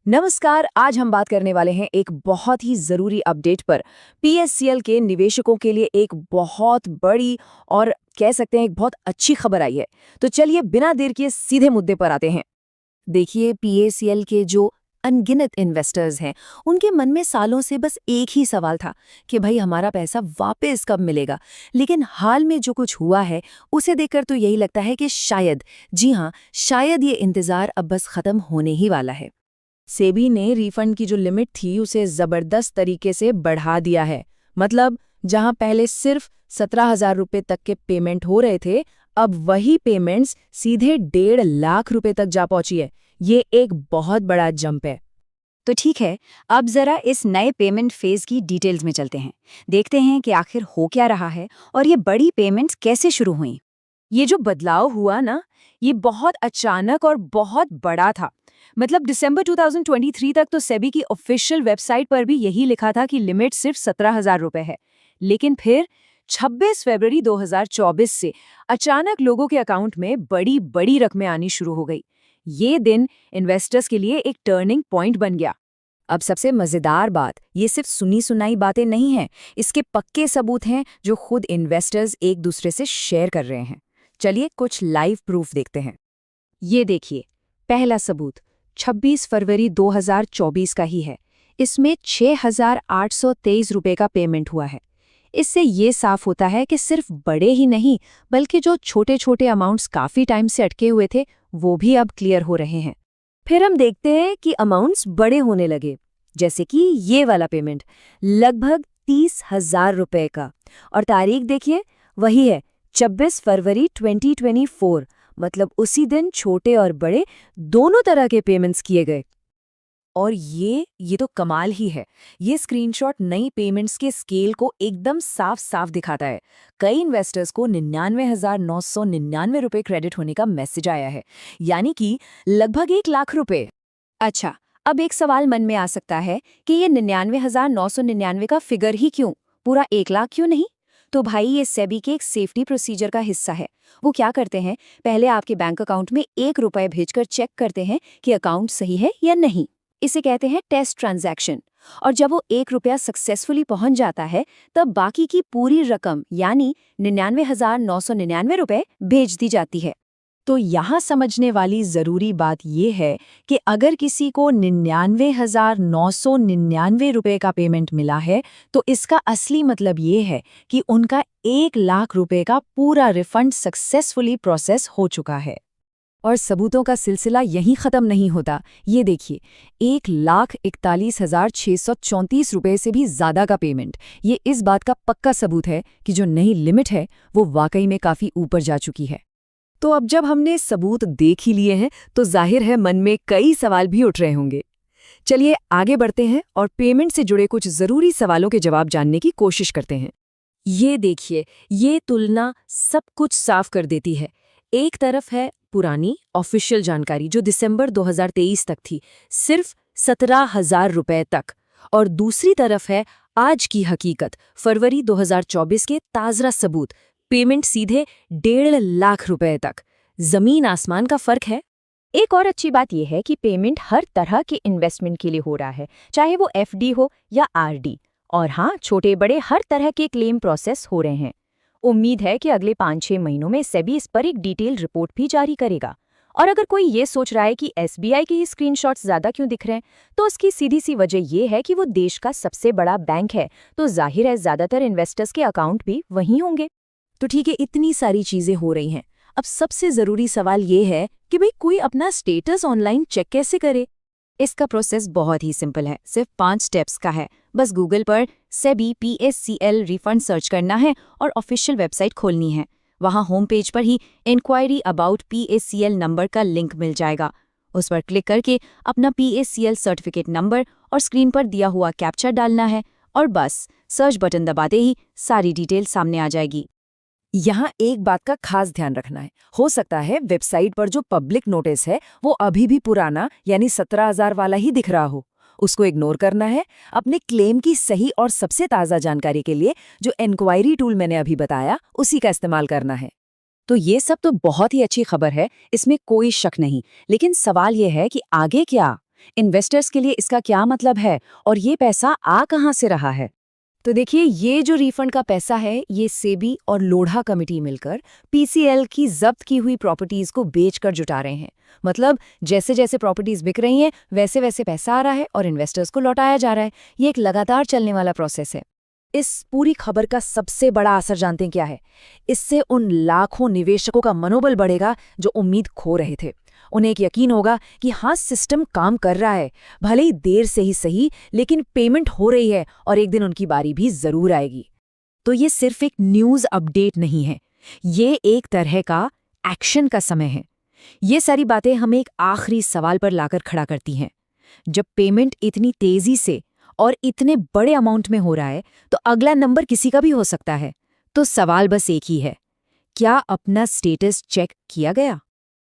नमस्कार। आज हम बात करने वाले हैं एक बहुत ही ज़रूरी अपडेट पर। पीएससीएल के निवेशकों के लिए एक बहुत बड़ी और कह सकते हैं एक बहुत अच्छी खबर आई है। तो चलिए बिना देर किए सीधे मुद्दे पर आते हैं। देखिए, पीएससीएल के जो अनगिनत इन्वेस्टर्स हैं, उनके मन में सालों से बस एक ही सवाल था कि भाई हमारा पैसा वापस कब मिलेगा। लेकिन हाल में जो कुछ हुआ है, उसे देखकर तो यही लगता है कि शायद, जी हाँ, शायद ये इंतज़ार अब बस ख़त्म होने ही वाला है। सेबी ने रिफंड की जो लिमिट थी उसे जबरदस्त तरीके से बढ़ा दिया है। मतलब जहां पहले सिर्फ 17,000 रुपए तक के पेमेंट हो रहे थे, अब वही पेमेंट्स सीधे 1.5 लाख रुपए तक जा पहुंची है। ये एक बहुत बड़ा जंप है। तो ठीक है, अब जरा इस नए पेमेंट फेज की डिटेल्स में चलते हैं। देखते हैं कि आखिर हो क्या रहा है और ये बड़ी पेमेंट्स कैसे शुरू हुई। ये जो बदलाव हुआ ना, ये बहुत अचानक और बहुत बड़ा था। मतलब दिसंबर 2023 तक तो सेबी की ऑफिशियल वेबसाइट पर भी यही लिखा था कि लिमिट सिर्फ 17,000 रुपए है। लेकिन फिर 26 फरवरी 2024 से अचानक लोगों के अकाउंट में बड़ी बड़ी रकमें आनी शुरू हो गई। ये दिन इन्वेस्टर्स के लिए एक टर्निंग पॉइंट बन गया। अब सबसे मजेदार बात, ये सिर्फ सुनी सुनाई बातें नहीं हैं, इसके पक्के सबूत हैं जो खुद इन्वेस्टर्स एक दूसरे से शेयर कर रहे हैं। चलिए कुछ लाइव प्रूफ देखते हैं। ये देखिए, पहला सबूत 26 फरवरी 2024 का ही है। इसमें 6,823 रुपए का पेमेंट हुआ है। इससे ये साफ होता है कि सिर्फ बड़े ही नहीं, बल्कि जो छोटे छोटे अमाउंट्स काफी टाइम से अटके हुए थे, वो भी अब क्लियर हो रहे हैं। फिर हम देखते हैं कि अमाउंट्स बड़े होने लगे, जैसे कि ये वाला पेमेंट लगभग 30,000 रुपए का। और तारीख देखिए, वही है 26 फरवरी 2024। मतलब उसी दिन छोटे और बड़े दोनों तरह के पेमेंट्स किए गए। और ये तो कमाल ही है। ये स्क्रीनशॉट नई पेमेंट्स के स्केल को एकदम साफ साफ दिखाता है। कई इन्वेस्टर्स को 99,999 रुपए क्रेडिट होने का मैसेज आया है, यानी कि लगभग 1 लाख रुपए। अच्छा, अब एक सवाल मन में आ सकता है कि ये 99,999 का फिगर ही क्यों, पूरा 1 लाख क्यों नहीं? तो भाई, ये सेबी के एक सेफ्टी प्रोसीजर का हिस्सा है। वो क्या करते हैं, पहले आपके बैंक अकाउंट में 1 रुपए भेजकर चेक करते हैं कि अकाउंट सही है या नहीं। इसे कहते हैं टेस्ट ट्रांजैक्शन। और जब वो 1 रुपया सक्सेसफुली पहुंच जाता है, तब बाकी की पूरी रकम यानी 99,999 रुपए भेज दी जाती है। तो यहाँ समझने वाली जरूरी बात यह है कि अगर किसी को 99,999 रुपए का पेमेंट मिला है, तो इसका असली मतलब ये है कि उनका 1 लाख रुपए का पूरा रिफंड सक्सेसफुली प्रोसेस हो चुका है। और सबूतों का सिलसिला यहीं खत्म नहीं होता। ये देखिए, 1,41,634 रुपए से भी ज्यादा का पेमेंट, ये इस बात का पक्का सबूत है कि जो नई लिमिट है वो वाकई में काफी ऊपर जा चुकी है। तो अब जब हमने सबूत देख ही लिए हैं, तो जाहिर है मन में कई सवाल भी उठ रहे होंगे। चलिए आगे बढ़ते हैं और पेमेंट से जुड़े कुछ जरूरी सवालों के जवाब जानने की कोशिश करते हैं। ये देखिए, ये तुलना सब कुछ साफ कर देती है। एक तरफ है पुरानी ऑफिशियल जानकारी जो दिसंबर 2023 तक थी, सिर्फ 17,000 रुपए तक। और दूसरी तरफ है आज की हकीकत, फरवरी 2024 के ताज़ा सबूत, पेमेंट सीधे 1.5 लाख रुपए तक। जमीन आसमान का फर्क है। एक और अच्छी बात यह है कि पेमेंट हर तरह के इन्वेस्टमेंट के लिए हो रहा है, चाहे वो एफडी हो या आरडी। और हाँ, छोटे बड़े हर तरह के क्लेम प्रोसेस हो रहे हैं। उम्मीद है कि अगले 5-6 महीनों में सेबी इस पर एक डिटेल रिपोर्ट भी जारी करेगा। और अगर कोई ये सोच रहा है कि एसबीआई के ही स्क्रीनशॉट्स ज्यादा क्यों दिख रहे हैं, तो उसकी सीधी सी वजह ये है कि वो देश का सबसे बड़ा बैंक है, तो जाहिर है ज्यादातर इन्वेस्टर्स के अकाउंट भी वहीं होंगे। तो ठीक है, इतनी सारी चीजें हो रही हैं। अब सबसे जरूरी सवाल ये है कि भाई कोई अपना स्टेटस ऑनलाइन चेक कैसे करे। इसका प्रोसेस बहुत ही सिंपल है, सिर्फ 5 स्टेप्स का है। बस गूगल पर सेबी पीएससीएल रिफंड सर्च करना है और ऑफिशियल वेबसाइट खोलनी है। वहां होम पेज पर ही इंक्वायरी अबाउट पीएससीएल नंबर का लिंक मिल जाएगा। उस पर क्लिक करके अपना पीएससीएल सर्टिफिकेट नंबर और स्क्रीन पर दिया हुआ कैप्चा डालना है, और बस सर्च बटन दबाते ही सारी डिटेल सामने आ जाएगी। यहाँ एक बात का खास ध्यान रखना है। हो सकता है वेबसाइट पर जो पब्लिक नोटिस है वो अभी भी पुराना यानी 17,000 वाला ही दिख रहा हो। उसको इग्नोर करना है। अपने क्लेम की सही और सबसे ताज़ा जानकारी के लिए जो इंक्वायरी टूल मैंने अभी बताया, उसी का इस्तेमाल करना है। तो ये सब तो बहुत ही अच्छी खबर है, इसमें कोई शक नहीं। लेकिन सवाल ये है कि आगे क्या? इन्वेस्टर्स के लिए इसका क्या मतलब है और ये पैसा आ कहाँ से रहा है? तो देखिए, ये जो रिफंड का पैसा है, ये सेबी और लोढ़ा कमेटी मिलकर पीसीएल की जब्त की हुई प्रॉपर्टीज को बेचकर जुटा रहे हैं। मतलब जैसे जैसे प्रॉपर्टीज बिक रही हैं, वैसे वैसे पैसा आ रहा है और इन्वेस्टर्स को लौटाया जा रहा है। ये एक लगातार चलने वाला प्रोसेस है। इस पूरी खबर का सबसे बड़ा असर जानते हैं क्या है? इससे उन लाखों निवेशकों का मनोबल बढ़ेगा जो उम्मीद खो रहे थे। उन्हें एक यकीन होगा कि हाँ, सिस्टम काम कर रहा है, भले ही देर से ही सही, लेकिन पेमेंट हो रही है और एक दिन उनकी बारी भी जरूर आएगी। तो ये सिर्फ एक न्यूज़ अपडेट नहीं है, ये एक तरह का एक्शन का समय है। ये सारी बातें हमें एक आखिरी सवाल पर लाकर खड़ा करती हैं। जब पेमेंट इतनी तेजी से और इतने बड़े अमाउंट में हो रहा है, तो अगला नंबर किसी का भी हो सकता है। तो सवाल बस एक ही है, क्या अपना स्टेटस चेक किया गया?